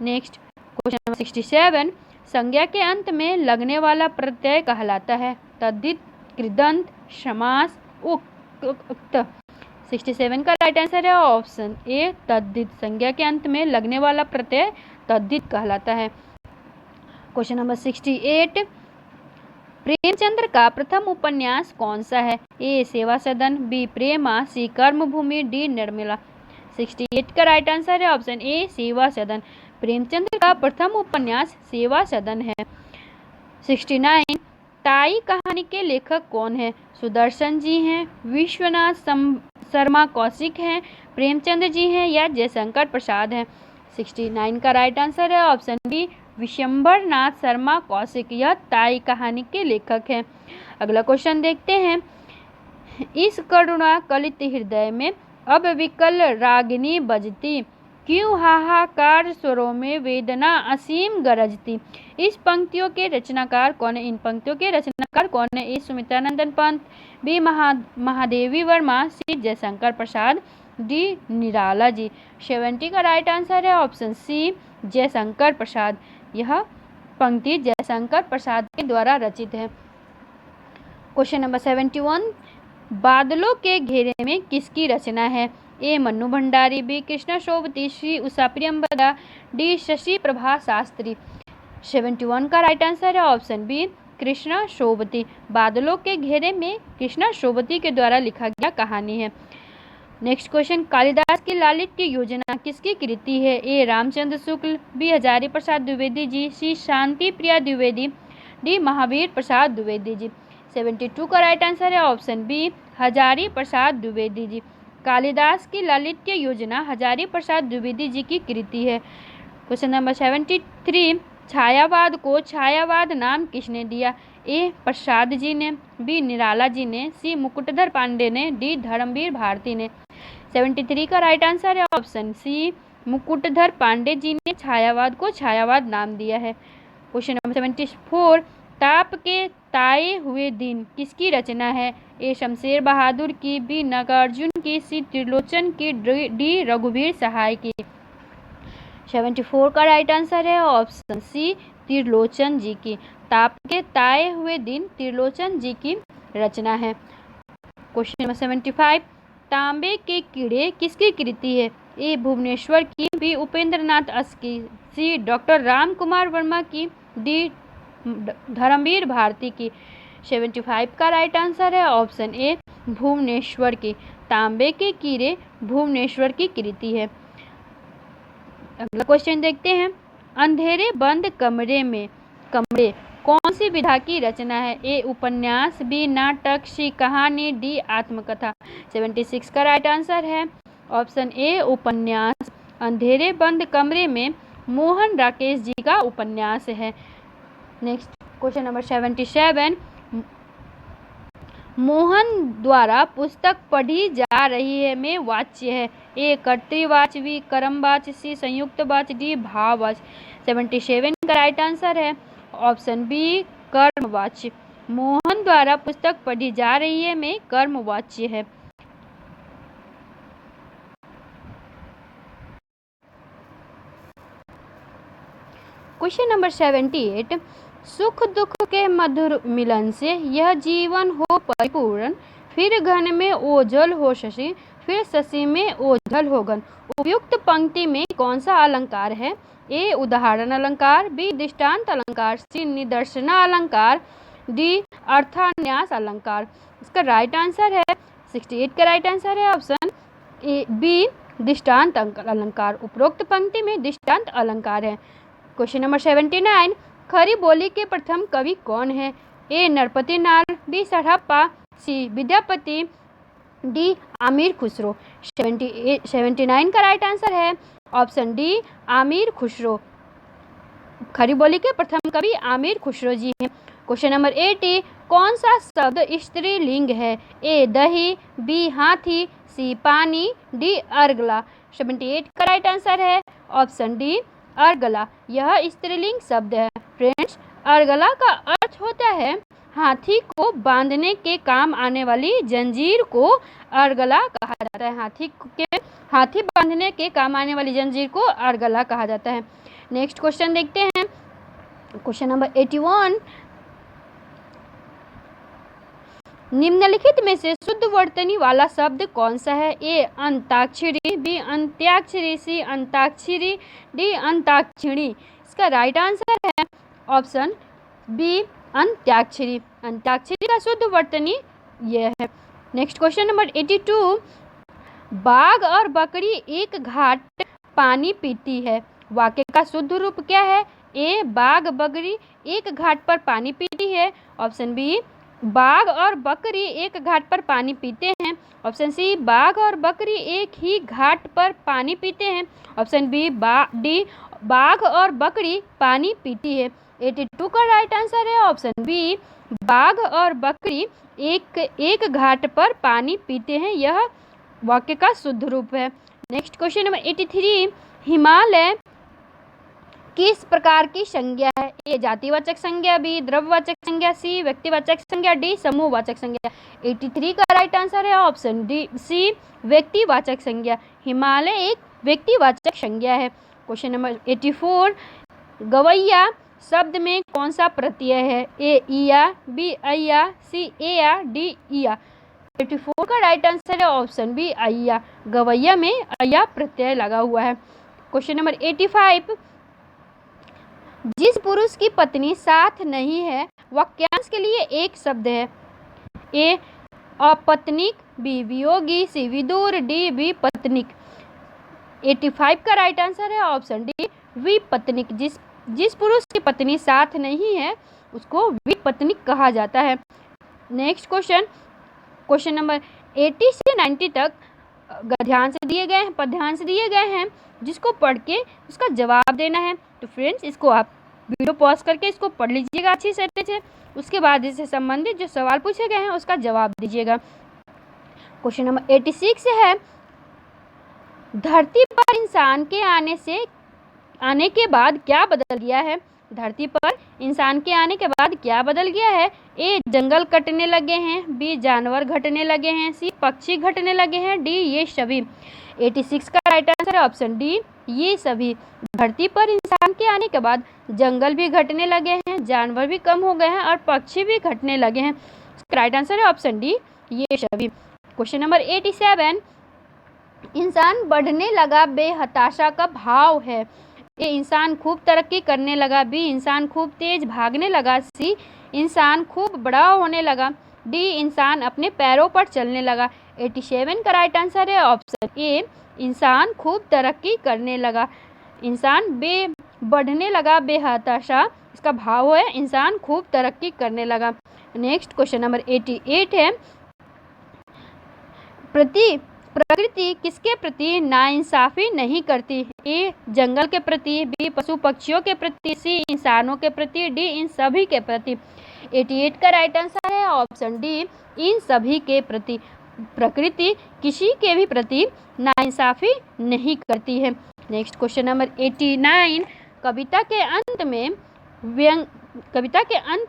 नेक्स्ट क्वेश्चन नंबर 67, संज्ञा के अंत में लगने वाला प्रत्यय कहलाता है? तद्धित, कृदंत, समास, उक्त। 67 का राइट आंसर है ऑप्शन ए तद्धित। संज्ञा के अंत में लगने वाला प्रत्यय तद्धित कहलाता है। क्वेश्चन नंबर 68, प्रेमचंद्र का प्रथम उपन्यास कौन सा है? ए सेवा सदन, बी प्रेमा, सी कर्मभूमि, डी निर्मला। 68 का राइट आंसर है ऑप्शन ए सेवा सदन। प्रेमचंद्र का प्रथम उपन्यास सेवा सदन है। 69, ताई कहानी के लेखक कौन है? सुदर्शन जी हैं, विश्वनाथ शर्मा कौशिक हैं, प्रेमचंद्र जी हैं या जयशंकर प्रसाद हैं। 69 का राइट आंसर है ऑप्शन बी विशंबर नाथ शर्मा कौशिक, यह ताई कहानी के लेखक हैं। अगला क्वेश्चन देखते हैं, इस करुणा कलित हृदय में अब विकल रागिनी बजती, क्यों हाहाकार स्वरों में वेदना असीम गरजती। इस पंक्तियों के रचनाकार कौन है? इन पंक्तियों के रचनाकार कौन है? ए सुमित्रानंदन पंत, बी महादेवी वर्मा, सी जयशंकर प्रसाद, डी निराला जी। 70 का राइट आंसर है ऑप्शन सी जयशंकर प्रसाद। यह पंक्ति जयशंकर प्रसाद के द्वारा रचित है। क्वेश्चन नंबर 71, बादलों के घेरे में किसकी रचना है? ए मन्नू भंडारी, बी कृष्णा शोभती, सी उषा प्रियंवदा, डी शशि प्रभा शास्त्री। 71 का राइट आंसर है ऑप्शन बी कृष्णा शोभती। बादलों के घेरे में कृष्णा शोभती के द्वारा लिखा गया कहानी है। नेक्स्ट क्वेश्चन, कालिदास की लालित्य की योजना किसकी कृति है? ए रामचंद्र शुक्ल, बी हजारी प्रसाद द्विवेदी जी, सी शांति प्रिया द्विवेदी, डी महावीर प्रसाद द्विवेदी जी। 72 का राइट आंसर है ऑप्शन बी हजारी प्रसाद द्विवेदी जी। कालिदास की लालित्य योजना हजारी प्रसाद द्विवेदी जी की कृति है। क्वेश्चन नंबर 73, छायावाद को छायावाद नाम किसने दिया? ए प्रसाद जी ने, बी निराला जी ने, सी मुकुटधर पांडे ने, डी धर्मवीर भारती ने। 73 का राइट आंसर है ऑप्शन सी मुकुटधर पांडे जी ने छायावाद को छायावाद नाम दिया है। क्वेश्चन नंबर 74, ताप के ताए हुए दिन किसकी रचना है? ए शमशेर बहादुर की, बी नागार्जुन की, सी त्रिलोचन की, डी रघुवीर सहाय की। 74 का राइट आंसर है ऑप्शन सी त्रिलोचन जी की। ताप के ताए हुए दिन त्रिलोचन जी की रचना है। क्वेश्चन नंबर 75, तांबे के कीड़े किसकी कृति है? ए भुवनेश्वर की, बी उपेंद्र नाथ अस की, सी डॉक्टर राम कुमार वर्मा की, डी धर्मवीर भारती की। 75 का राइट आंसर है ऑप्शन ए भुवनेश्वर की। तांबे के कीड़े भुवनेश्वर की कृति है। अगला क्वेश्चन देखते हैं, अंधेरे बंद कमरे कौन सी विधा की रचना है? ए उपन्यास, बी नाटक, सी कहानी, डी आत्मकथा। 76 का राइट आंसर है ऑप्शन ए उपन्यास। अंधेरे बंद कमरे में मोहन राकेश जी का उपन्यास है। नेक्स्ट क्वेश्चन नंबर 77, मोहन द्वारा पुस्तक पढ़ी जा रही है में वाच्य है। ए कर्तृवाच्य, बी कर्मवाच्य, सी संयुक्त वाच्य, डी भाववाच्य। 77 का राइट आंसर है ऑप्शन बी कर्मवाच्य। मोहन द्वारा पुस्तक पढ़ी जा रही है में कर्मवाच्य है। क्वेश्चन नंबर 78, सुख दुख के मधुर मिलन से यह जीवन हो परिपूर्ण, फिर घन में ओझल हो शशि, फिर शशि में ओझल हो घन। उपयुक्त पंक्ति में कौन सा अलंकार है? ए उदाहरण अलंकार, बी दृष्टांत अलंकार, सी निदर्शना अलंकार, डी अर्थान्यास अलंकार। इसका राइट आंसर है 68 का राइट आंसर है ऑप्शन ए बी दृष्टांत अलंकार। उपरोक्त पंक्ति में दृष्टांत अलंकार है। क्वेश्चन नंबर 79, खरी बोली के प्रथम कवि कौन है? ए नरपति नाल, बी सड़प्पा, सी विद्यापति, डी आमिर खुसरो। 79 का राइट आंसर है ऑप्शन डी आमिर खुसरो। खरी बोली के प्रथम कवि आमिर खुसरो जी हैं। क्वेश्चन नंबर 80, कौन सा शब्द स्त्रीलिंग है? ए दही, बी हाथी, सी पानी, डी अर्गला। 78 का राइट आंसर है ऑप्शन डी अर्गला। यह स्त्रीलिंग शब्द है। फ्रेंड्स, अर्गला का अर्थ होता है हाथी को बांधने के काम आने वाली जंजीर को अर्गला कहा जाता है। हाथी बांधने के काम आने वाली जंजीर को अर्गला कहा जाता है। नेक्स्ट क्वेश्चन देखते हैं। क्वेश्चन नंबर 81, निम्नलिखित में से शुद्ध वर्तनी वाला शब्द कौन सा है? ए अंताक्षरी, बी अंत्याक्षरी, सी अंताक्षरी, डी अंताक्षरी। इसका राइट आंसर है ऑप्शन बी अंत्याक्षरी। अंत्याक्षरी का शुद्ध वर्तनी यह है। नेक्स्ट क्वेश्चन नंबर 82, बाघ और बकरी एक घाट पानी पीती है, वाक्य का शुद्ध रूप क्या है? ए बाघ बकरी एक घाट पर पानी पीती है, ऑप्शन बी बाघ और बकरी एक घाट पर पानी पीते हैं, ऑप्शन सी बाघ और बकरी एक ही घाट पर पानी पीते हैं, ऑप्शन बी डी बाघ और बकरी पानी पीती है। 82 का राइट आंसर है ऑप्शन बी बाघ और बकरी एक घाट पर पानी पीते हैं। यह वाक्य का शुद्ध रूप है। नेक्स्ट क्वेश्चन नंबर 83, हिमालय किस प्रकार की संज्ञा है? ए जातिवाचक संज्ञा, बी द्रव्यवाचक संज्ञा, सी व्यक्तिवाचक संज्ञा, डी समूहवाचक संज्ञा। 83 का राइट आंसर है ऑप्शन डी सी व्यक्तिवाचक संज्ञा। हिमालय एक व्यक्तिवाचक संज्ञा है। क्वेश्चन नंबर 84, गवैया शब्द में कौन सा प्रत्यय है? ए इया, बी अया, सी एया, डी इया। 84 का राइट आंसर है ऑप्शन बी अया। गवैया में अया प्रत्यय लगा हुआ है। क्वेश्चन नंबर 85, जिस पुरुष की पत्नी साथ नहीं है वाक्यांश के लिए एक शब्द है। ए अपत्निक, बी वियोगी, सी विदुर, डी विपत्निक। 85 का राइट आंसर है ऑप्शन डी विपत्निक। जिस पुरुष की पत्नी साथ नहीं है उसको विपत्निक कहा जाता है। नेक्स्ट क्वेश्चन नंबर 80 से 90 तक गद्यांश दिए गए हैं, पद्यांश दिए गए हैं, जिसको पढ़ के उसका जवाब देना है। तो फ्रेंड्स, इसको आप वीडियो पॉज करके इसको पढ़ लीजिएगा अच्छी से। उसके बाद इससे संबंधित जो सवाल पूछे गए हैं उसका जवाब दीजिएगा। क्वेश्चन नंबर 86 है, धरती पर इंसान के आने के बाद क्या बदल गया है? धरती पर इंसान के आने के बाद क्या बदल गया है? ए जंगल कटने लगे हैं, बी जानवर घटने लगे हैं, सी पक्षी घटने लगे हैं, डी ये सभी। 86 का राइट आंसर है ऑप्शन डी ये सभी। धरती पर इंसान के आने के बाद जंगल भी घटने लगे हैं, जानवर भी कम हो गए हैं और पक्षी भी घटने लगे हैं। राइट आंसर है ऑप्शन डी ये सभी। क्वेश्चन नंबर 87, इंसान बढ़ने लगा बेहताशा का भाव है। ए इंसान खूब तरक्की करने लगा, बी इंसान खूब तेज भागने लगा, सी इंसान खूब बड़ा होने लगा, डी इंसान अपने पैरों पर चलने लगा। 87 का राइट आंसर है ऑप्शन ए इंसान खूब तरक्की करने लगा। इंसान बढ़ने लगा बेहताशा, इसका भाव है इंसान खूब तरक्की करने लगा। नेक्स्ट क्वेश्चन नंबर 88 है, प्रकृति किसके प्रति नाइंसाफी नहीं करती? ए जंगल के प्रति, बी पशु पक्षियों के प्रति, सी इंसानों के प्रति, डी इन सभी के प्रति। 88 का राइट आंसर है ऑप्शन डी, इन सभी के प्रति। प्रकृति किसी के भी प्रति नाइंसाफी नहीं करती है। नेक्स्ट क्वेश्चन नंबर 89, कविता के अंत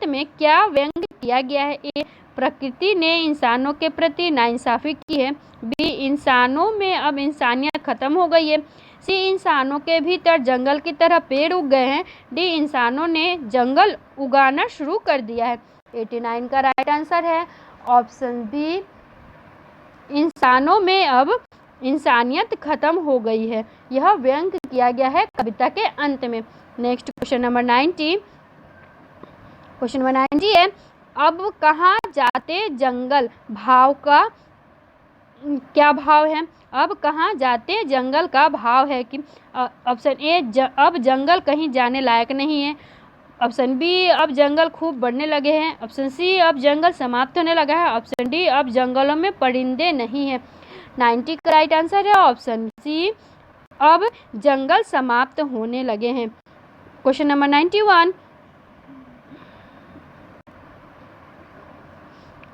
में क्या व्यंग किया गया है? ए प्रकृति ने इंसानों के प्रति नाइंसाफी की है, बी इंसानों में अब इंसानियत खत्म हो गई है, सी इंसानों के भीतर जंगल की तरह पेड़ उग गए हैं, डी इंसानों ने जंगल उगाना शुरू कर दिया है। 89 का राइट आंसर है ऑप्शन बी, इंसानों में अब इंसानियत खत्म हो गई है। यह व्यंग किया गया है कविता के अंत में। नेक्स्ट क्वेश्चन नंबर 90 है, अब कहाँ जाते जंगल भाव का क्या भाव है? अब कहाँ जाते जंगल का भाव है कि ऑप्शन ए अब जंगल कहीं जाने लायक नहीं है, ऑप्शन बी अब जंगल खूब बढ़ने लगे हैं, ऑप्शन सी अब जंगल समाप्त होने लगा है, ऑप्शन डी अब जंगलों में परिंदे नहीं है। 90 का राइट आंसर है ऑप्शन सी, अब जंगल समाप्त होने लगे हैं। क्वेश्चन नंबर 91,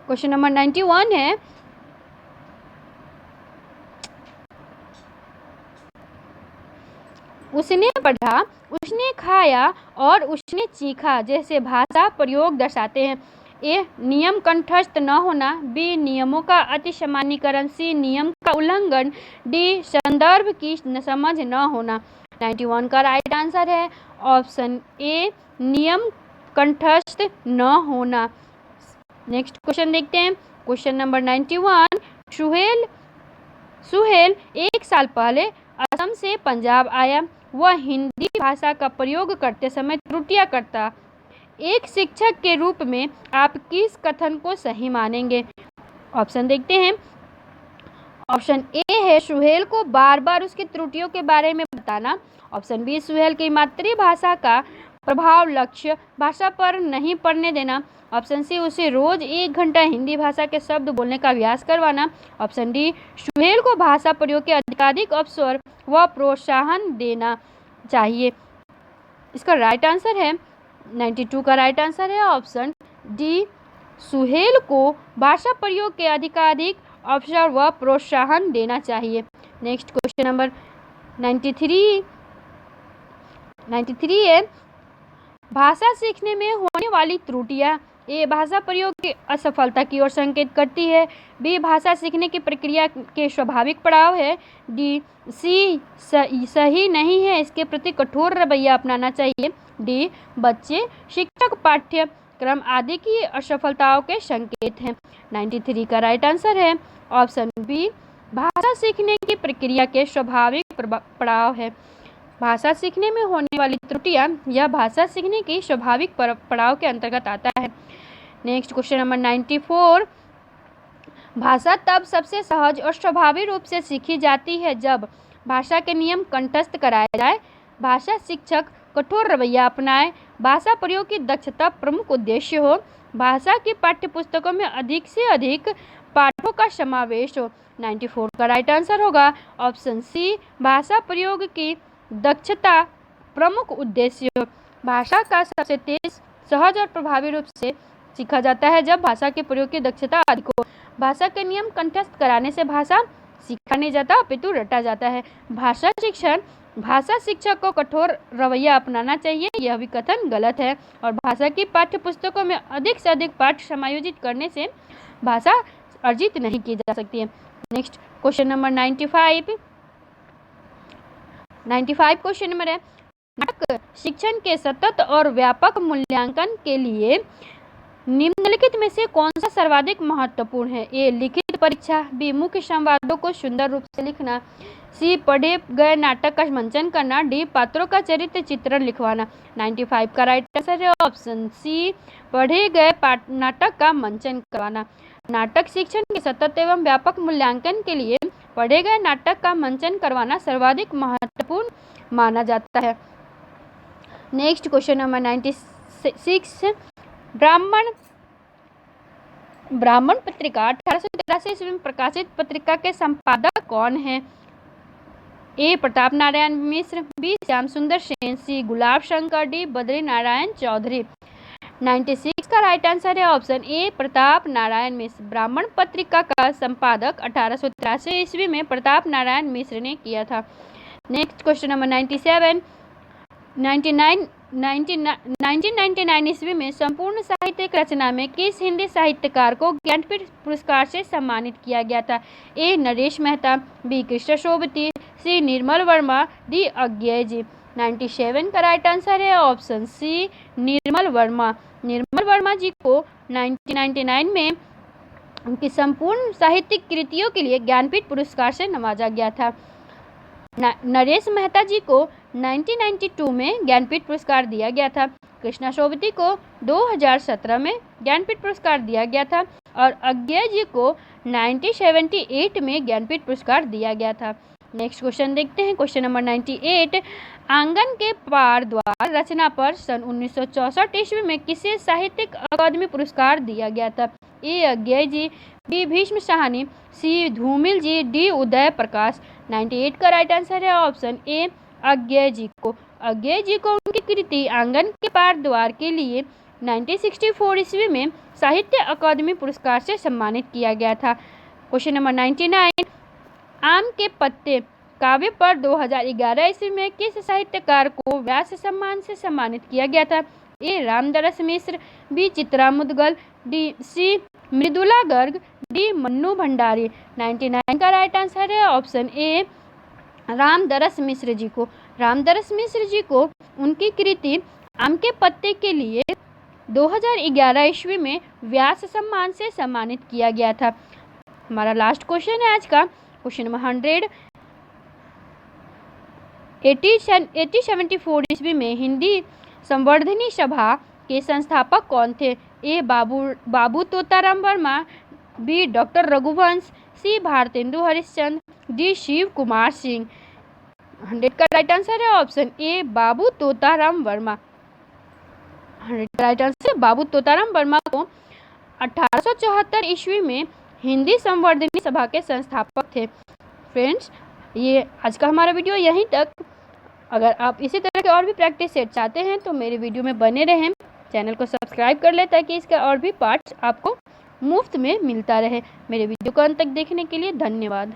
क्वेश्चन नंबर 91 है, उसने पढ़ा, उसने खाया और उसने चीखा जैसे भाषा प्रयोग दर्शाते हैं। ए नियम कंठस्थ न होना, बी नियमों का अति सामान्यीकरण, सी नियम का उल्लंघन, डी संदर्भ की समझ न होना। 91 का राइट आंसर है ऑप्शन ए, नियम कंठस्थ न होना। नेक्स्ट क्वेश्चन देखते हैं, क्वेश्चन नंबर 91, सुहेल 1 साल पहले असम से पंजाब आया। वह हिंदी भाषा का प्रयोग करते समय त्रुटियां करता। एक शिक्षक के रूप में आप किस कथन को सही मानेंगे? ऑप्शन देखते हैं, ऑप्शन ए है सुहेल को बार बार उसकी त्रुटियों के बारे में बताना, ऑप्शन बी सुहेल की मातृभाषा का प्रभाव लक्ष्य भाषा पर नहीं पड़ने देना, ऑप्शन सी उसे रोज 1 घंटा हिंदी भाषा के शब्द बोलने का अभ्यास करवाना, ऑप्शन डी सुहेल को भाषा प्रयोग के अधिकाधिक अवसर व प्रोत्साहन देना चाहिए। इसका राइट आंसर है 92 का राइट आंसर है ऑप्शन डी, सुहेल को भाषा प्रयोग के अधिकाधिक अवसर व प्रोत्साहन देना चाहिए। नेक्स्ट क्वेश्चन नंबर 93 है, भाषा सीखने में होने वाली त्रुटियां। ए भाषा प्रयोग की असफलता की ओर संकेत करती है, बी भाषा सीखने की प्रक्रिया के स्वाभाविक पड़ाव है, डी सी सही नहीं है, इसके प्रति कठोर रवैया अपनाना चाहिए, डी बच्चे शिक्षक पाठ्यक्रम आदि की असफलताओं के संकेत हैं। 93 का राइट आंसर है ऑप्शन बी, भाषा सीखने की प्रक्रिया के स्वाभाविक पड़ाव है। भाषा सीखने में होने वाली त्रुटियां यह भाषा सीखने की स्वाभाविक पड़ाव के अंतर्गत आता है। नेक्स्ट क्वेश्चन नंबर 94, भाषा तब सबसे सहज और स्वाभाविक रूप से सीखी जाती है जब भाषा के नियम कंठस्थ कराए जाए, भाषा शिक्षक कठोर रवैया अपनाए, भाषा प्रयोग की दक्षता प्रमुख उद्देश्य हो, भाषा की पाठ्यपुस्तकों में अधिक से अधिक पाठों का समावेश हो। 94 का राइट आंसर होगा ऑप्शन सी, भाषा प्रयोग की दक्षता प्रमुख उद्देश्य। भाषा का सबसे तेज, सहज और प्रभावी रूप से सीखा जाता है जब भाषा के प्रयोग की दक्षता अधिक हो। भाषा के नियम कंठस्थ कराने से भाषा सीखा नहीं जाता अपितु रटा जाता है। भाषा शिक्षक को कठोर रवैया अपनाना चाहिए, यह भी कथन गलत है। और भाषा की पाठ्यपुस्तकों में अधिक से अधिक पाठ समायोजित करने से भाषा अर्जित नहीं की जा सकती है। Next question number 95 question number है, नाटक शिक्षण के सतत और व्यापक मूल्यांकन के लिए निम्नलिखित में से कौन सा सर्वाधिक महत्वपूर्ण है? ए लिखित परीक्षा, बी मुख्य संवादों को सुंदर रूप से लिखना, सी पढ़े गए नाटक का मंचन करना, डी पात्रों का चरित्र चित्रण लिखवाना। 95 का राइट आंसर है ऑप्शन सी, पढ़े गए नाटक का मंचन करवाना। नाटक शिक्षण के सतत एवं व्यापक मूल्यांकन के लिए पढ़े गए नाटक का मंचन करवाना सर्वाधिक महत्वपूर्ण माना जाता है। नेक्स्ट क्वेश्चन नंबर 96, ब्राह्मण पत्रिका 1883 ईस्वी में प्रकाशित पत्रिका के संपादक कौन है? ए प्रताप नारायण मिश्र, बी श्याम सुंदर सेन, सी गुलाब शंकर, डी बद्री नारायण चौधरी। 96 का राइट आंसर है ऑप्शन ए प्रताप नारायण मिश्र। ब्राह्मण पत्रिका का संपादक 1883 ईस्वी में प्रताप नारायण मिश्र ने किया था। नेक्स्ट क्वेश्चन नंबर 97, 1999 ईस्वी में संपूर्ण साहित्यिक रचना में किस हिंदी साहित्यकार को ज्ञानपीठ पुरस्कार से सम्मानित किया गया था? ए नरेश मेहता, बी कृष्ण शोभती, सी निर्मल वर्मा, डी अज्ञेय जी। 97 का राइट आंसर है ऑप्शन सी निर्मल वर्मा। निर्मल वर्मा जी को 1999 में उनकी संपूर्ण साहित्यिक कृतियों के लिए ज्ञानपीठ पुरस्कार से नवाजा गया था। नरेश मेहता जी को 1992 में ज्ञानपीठ पुरस्कार दिया गया था। कृष्णा शोभती को 2017 में ज्ञानपीठ पुरस्कार दिया गया था और अज्ञेय जी को 1978 में ज्ञानपीठ पुरस्कार दिया गया था। नेक्स्ट क्वेश्चन देखते हैं, क्वेश्चन नंबर 98, आंगन के पार द्वार रचना पर सन 1964 ईस्वी में किसे साहित्यिक अकादमी पुरस्कार दिया गया था? ए अज्ञेय जी, बी भीष्म साहनी, सी धूमिल जी, डी उदय प्रकाश। 98 का राइट आंसर है ऑप्शन ए अज्ञेय जी को। अज्ञेय जी को उनकी कृति आंगन के पार द्वार के लिए 1964 ईस्वी में साहित्य अकादमी पुरस्कार से सम्मानित किया गया था। क्वेश्चन नंबर 99, आम के पत्ते काव्य पर 2011 ईस्वी में किस साहित्यकार को व्यास सम्मान से सम्मानित किया गया था? A Ramdaras Mishra, B Chitra Mudgal, D C Mridula Garg, D Mannu Bhandari. 99 का राइट आंसर है ऑप्शन ए रामदरस मिश्र जी को। रामदरस मिश्र जी को उनकी कृति आम के पत्ते के लिए 2011 ईस्वी में व्यास सम्मान से सम्मानित किया गया था। हमारा लास्ट क्वेश्चन है आज का, क्वेश्चन नंबर 100, 1874 ईस्वी में हिंदी संवर्धनी सभा के संस्थापक कौन थे? ए बाबू तोताराम वर्मा, बी डॉक्टर रघुवंश, सी भारतेंदु हरिश्चंद्र, डी शिव कुमार सिंह। 100 का राइट आंसर है ऑप्शन ए बाबू तोताराम वर्मा। 100 का राइट आंसर बाबू तोताराम वर्मा को 1874 ईस्वी में हिंदी संवर्धनी सभा के संस्थापक थे। फ्रेंड्स, ये आज का हमारा वीडियो यहीं तक। अगर आप इसी तरह के और भी प्रैक्टिस सेट चाहते हैं तो मेरे वीडियो में बने रहें, चैनल को सब्सक्राइब कर लें ताकि इसका और भी पार्ट्स आपको मुफ्त में मिलता रहे। मेरे वीडियो को अंत तक देखने के लिए धन्यवाद।